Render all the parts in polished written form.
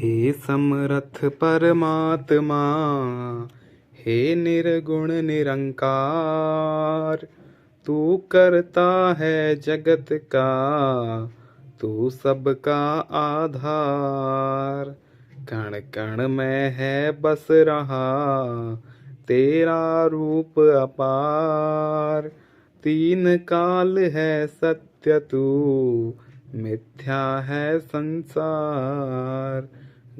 हे समर्थ परमात्मा, हे निर्गुण निरंकार, तू करता है जगत का, तू सबका आधार। कण कण में है बस रहा तेरा रूप अपार। तीन काल है सत्य तू, मिथ्या है संसार।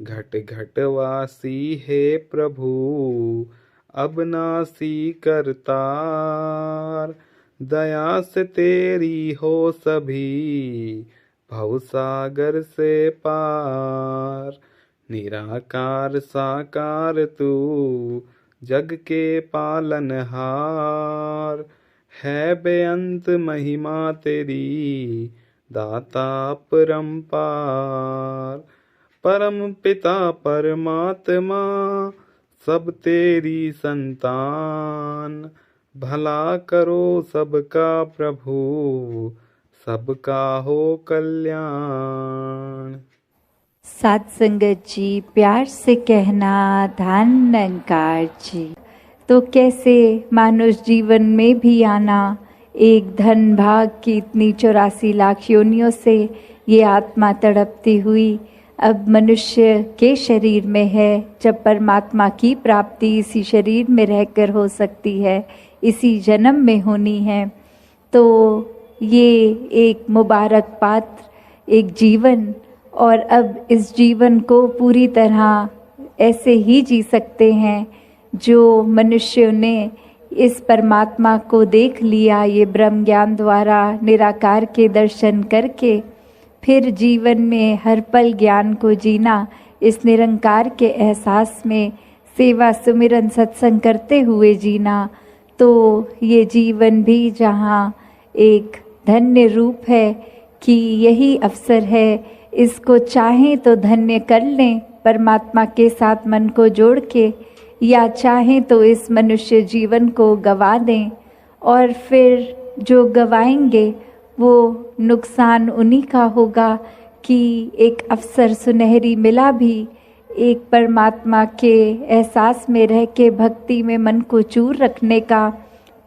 घट घट वासी हे प्रभु, अबनासी करतार। दया से तेरी हो सभी, भवसागर से पार। निराकार साकार तू, जग के पालनहार। है बेअंत महिमा तेरी, दाता परम्पार। परम पिता परमात्मा, सब तेरी संतान। भला करो सबका प्रभु, सबका हो कल्याण। सात संगत जी, प्यार से कहना धन निरंकार जी। तो कैसे मानुष जीवन में भी आना, एक धन भाग की इतनी 84 लाख योनियों से ये आत्मा तड़पती हुई अब मनुष्य के शरीर में है। जब परमात्मा की प्राप्ति इसी शरीर में रहकर हो सकती है, इसी जन्म में होनी है, तो ये एक मुबारक पात्र, एक जीवन, और अब इस जीवन को पूरी तरह ऐसे ही जी सकते हैं जो मनुष्यों ने इस परमात्मा को देख लिया, ये ब्रह्म ज्ञान द्वारा निराकार के दर्शन करके फिर जीवन में हर पल ज्ञान को जीना, इस निरंकार के एहसास में सेवा सुमिरन सत्संग करते हुए जीना। तो ये जीवन भी जहाँ एक धन्य रूप है कि यही अवसर है, इसको चाहें तो धन्य कर लें परमात्मा के साथ मन को जोड़ के, या चाहें तो इस मनुष्य जीवन को गवा दें। और फिर जो गवाएंगे वो नुकसान उन्हीं का होगा कि एक अवसर सुनहरी मिला भी एक परमात्मा के एहसास में रह के भक्ति में मन को चूर रखने का,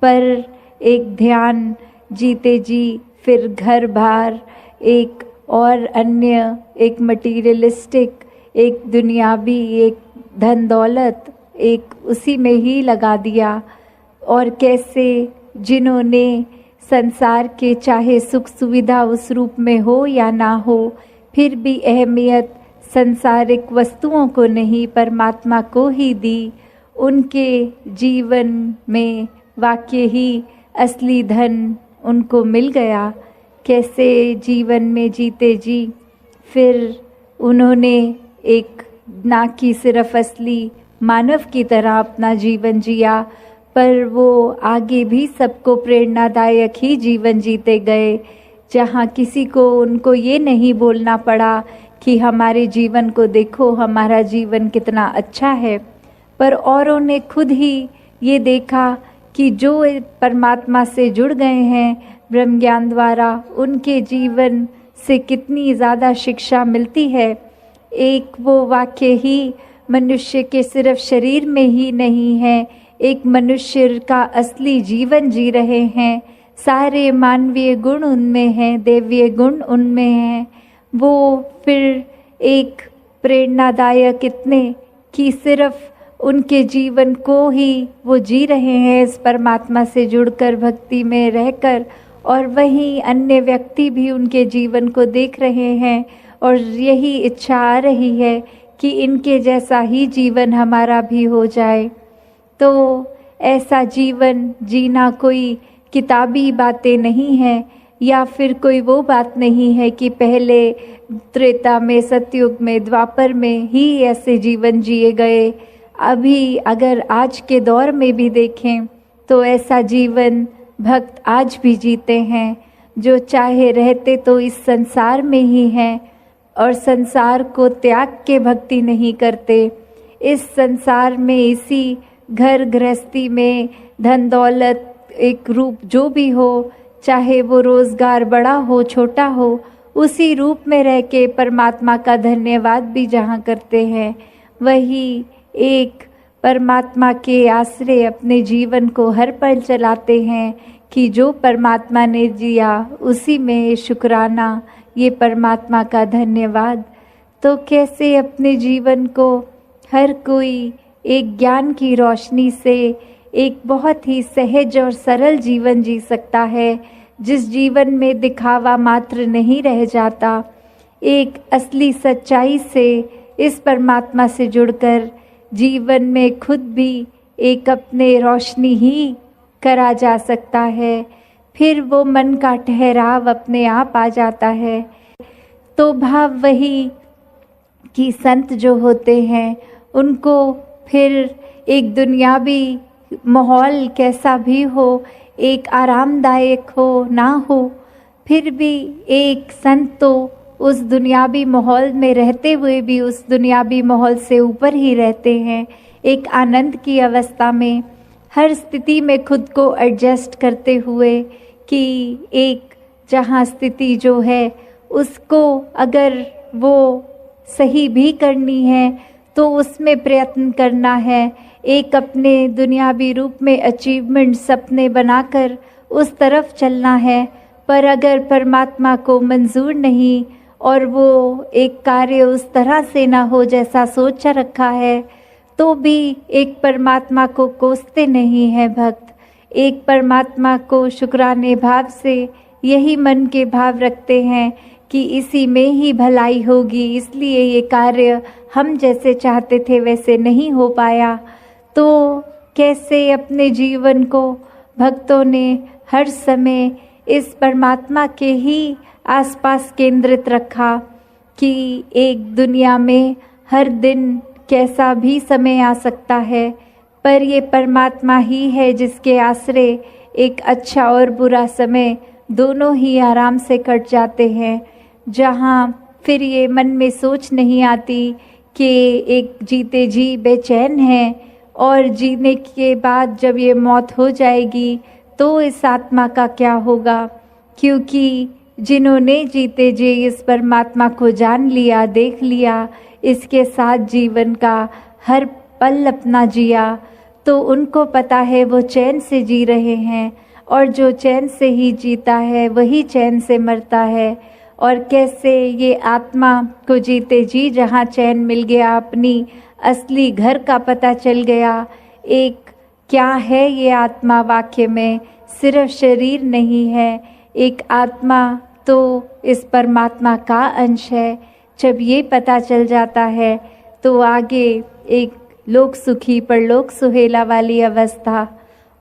पर एक ध्यान जीते जी फिर घर बार एक और अन्य, एक मटीरियलिस्टिक, एक दुनियावी, एक धन दौलत, एक उसी में ही लगा दिया। और कैसे जिन्होंने संसार के चाहे सुख सुविधा उस रूप में हो या ना हो, फिर भी अहमियत संसारिक वस्तुओं को नहीं परमात्मा को ही दी, उनके जीवन में वाकई ही असली धन उनको मिल गया। कैसे जीवन में जीते जी फिर उन्होंने एक ना कि सिर्फ असली मानव की तरह अपना जीवन जिया, पर वो आगे भी सबको प्रेरणादायक ही जीवन जीते गए, जहाँ किसी को उनको ये नहीं बोलना पड़ा कि हमारे जीवन को देखो, हमारा जीवन कितना अच्छा है, पर औरों ने खुद ही ये देखा कि जो परमात्मा से जुड़ गए हैं ब्रह्म ज्ञान द्वारा, उनके जीवन से कितनी ज़्यादा शिक्षा मिलती है। एक वो वाक्य ही मनुष्य के सिर्फ शरीर में ही नहीं है, एक मनुष्य का असली जीवन जी रहे हैं। सारे मानवीय गुण उनमें हैं, दैवीय गुण उनमें हैं। वो फिर एक प्रेरणादायक इतने कि सिर्फ उनके जीवन को ही वो जी रहे हैं इस परमात्मा से जुड़कर भक्ति में रहकर, और वहीं अन्य व्यक्ति भी उनके जीवन को देख रहे हैं और यही इच्छा आ रही है कि इनके जैसा ही जीवन हमारा भी हो जाए। तो ऐसा जीवन जीना कोई किताबी बातें नहीं है, या फिर कोई वो बात नहीं है कि पहले त्रेता में, सतयुग में, द्वापर में ही ऐसे जीवन जिए गए। अभी अगर आज के दौर में भी देखें तो ऐसा जीवन भक्त आज भी जीते हैं, जो चाहे रहते तो इस संसार में ही हैं और संसार को त्याग के भक्ति नहीं करते। इस संसार में, इसी घर गृहस्थी में, धन दौलत एक रूप जो भी हो, चाहे वो रोजगार बड़ा हो छोटा हो, उसी रूप में रह के परमात्मा का धन्यवाद भी जहाँ करते हैं, वही एक परमात्मा के आश्रय अपने जीवन को हर पल चलाते हैं कि जो परमात्मा ने दिया उसी में शुक्राना, ये परमात्मा का धन्यवाद। तो कैसे अपने जीवन को हर कोई एक ज्ञान की रोशनी से एक बहुत ही सहज और सरल जीवन जी सकता है, जिस जीवन में दिखावा मात्र नहीं रह जाता, एक असली सच्चाई से इस परमात्मा से जुड़कर जीवन में खुद भी एक अपने रोशनी ही करा जा सकता है। फिर वो मन का ठहराव अपने आप आ जाता है। तो भाव वही कि संत जो होते हैं उनको फिर एक दुनियावी माहौल कैसा भी हो, एक आरामदायक हो ना हो, फिर भी एक संत तो उस दुनियावी माहौल में रहते हुए भी उस दुनियावी माहौल से ऊपर ही रहते हैं, एक आनंद की अवस्था में हर स्थिति में खुद को एडजस्ट करते हुए कि एक जहाँ स्थिति जो है उसको अगर वो सही भी करनी है तो उसमें प्रयत्न करना है, एक अपने दुनियावी रूप में अचीवमेंट सपने बनाकर उस तरफ चलना है। पर अगर परमात्मा को मंजूर नहीं और वो एक कार्य उस तरह से ना हो जैसा सोच रखा है, तो भी एक परमात्मा को कोसते नहीं है भक्त, एक परमात्मा को शुक्राने भाव से यही मन के भाव रखते हैं कि इसी में ही भलाई होगी, इसलिए ये कार्य हम जैसे चाहते थे वैसे नहीं हो पाया। तो कैसे अपने जीवन को भक्तों ने हर समय इस परमात्मा के ही आसपास केंद्रित रखा कि एक दुनिया में हर दिन कैसा भी समय आ सकता है, पर ये परमात्मा ही है जिसके आश्रय एक अच्छा और बुरा समय दोनों ही आराम से कट जाते हैं, जहाँ फिर ये मन में सोच नहीं आती कि एक जीते जी बेचैन है और जीने के बाद जब ये मौत हो जाएगी तो इस आत्मा का क्या होगा। क्योंकि जिन्होंने जीते जी इस परमात्मा को जान लिया, देख लिया, इसके साथ जीवन का हर पल अपना जिया, तो उनको पता है वो चैन से जी रहे हैं, और जो चैन से ही जीता है वही चैन से मरता है। और कैसे ये आत्मा को जीते जी जहाँ चैन मिल गया, अपनी असली घर का पता चल गया, एक क्या है ये आत्मा, वाक्य में सिर्फ शरीर नहीं है, एक आत्मा तो इस परमात्मा का अंश है। जब ये पता चल जाता है तो आगे एक लोक सुखी परलोक सुहेला वाली अवस्था।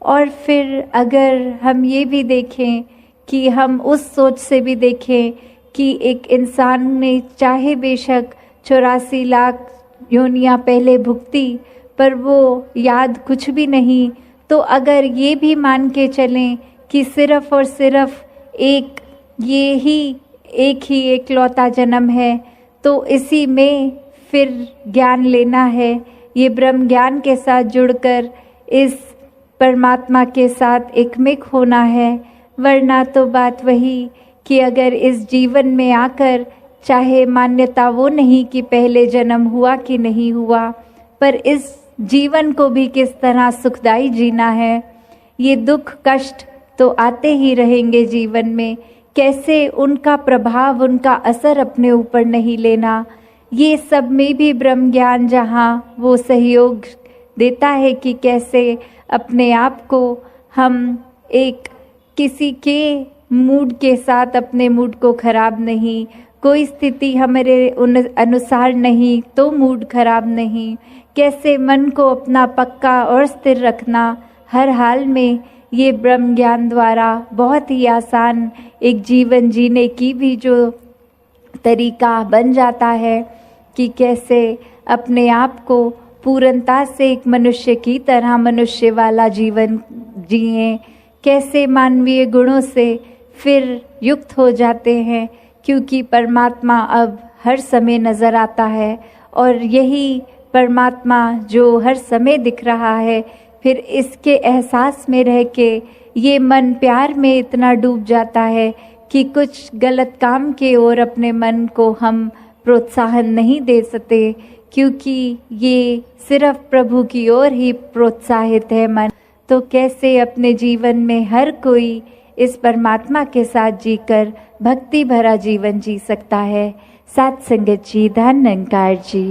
और फिर अगर हम ये भी देखें कि हम उस सोच से भी देखें कि एक इंसान ने चाहे बेशक 84 लाख योनियाँ पहले भुगती पर वो याद कुछ भी नहीं, तो अगर ये भी मान के चलें कि सिर्फ और सिर्फ ये ही एक लौता जन्म है, तो इसी में फिर ज्ञान लेना है, ये ब्रह्म ज्ञान के साथ जुड़कर इस परमात्मा के साथ एकमिक होना है। वरना तो बात वही कि अगर इस जीवन में आकर चाहे मान्यता वो नहीं कि पहले जन्म हुआ कि नहीं हुआ, पर इस जीवन को भी किस तरह सुखदाई जीना है। ये दुख कष्ट तो आते ही रहेंगे जीवन में, कैसे उनका प्रभाव, उनका असर अपने ऊपर नहीं लेना। ये सब में भी ब्रह्म ज्ञान जहाँ वो सहयोग देता है कि कैसे अपने आप को हम एक किसी के मूड के साथ अपने मूड को खराब नहीं, कोई स्थिति हमारे अनुसार नहीं तो मूड खराब नहीं, कैसे मन को अपना पक्का और स्थिर रखना हर हाल में, ये ब्रह्म ज्ञान द्वारा बहुत ही आसान एक जीवन जीने की भी जो तरीका बन जाता है कि कैसे अपने आप को पूर्णता से एक मनुष्य की तरह मनुष्य वाला जीवन जिए, कैसे मानवीय गुणों से फिर युक्त हो जाते हैं, क्योंकि परमात्मा अब हर समय नज़र आता है और यही परमात्मा जो हर समय दिख रहा है, फिर इसके एहसास में रह के ये मन प्यार में इतना डूब जाता है कि कुछ गलत काम के ओर अपने मन को हम प्रोत्साहन नहीं दे सकते, क्योंकि ये सिर्फ प्रभु की ओर ही प्रोत्साहित है मन। तो कैसे अपने जीवन में हर कोई इस परमात्मा के साथ जीकर भक्ति भरा जीवन जी सकता है। सत्संगत जी, धन निरंकार जी।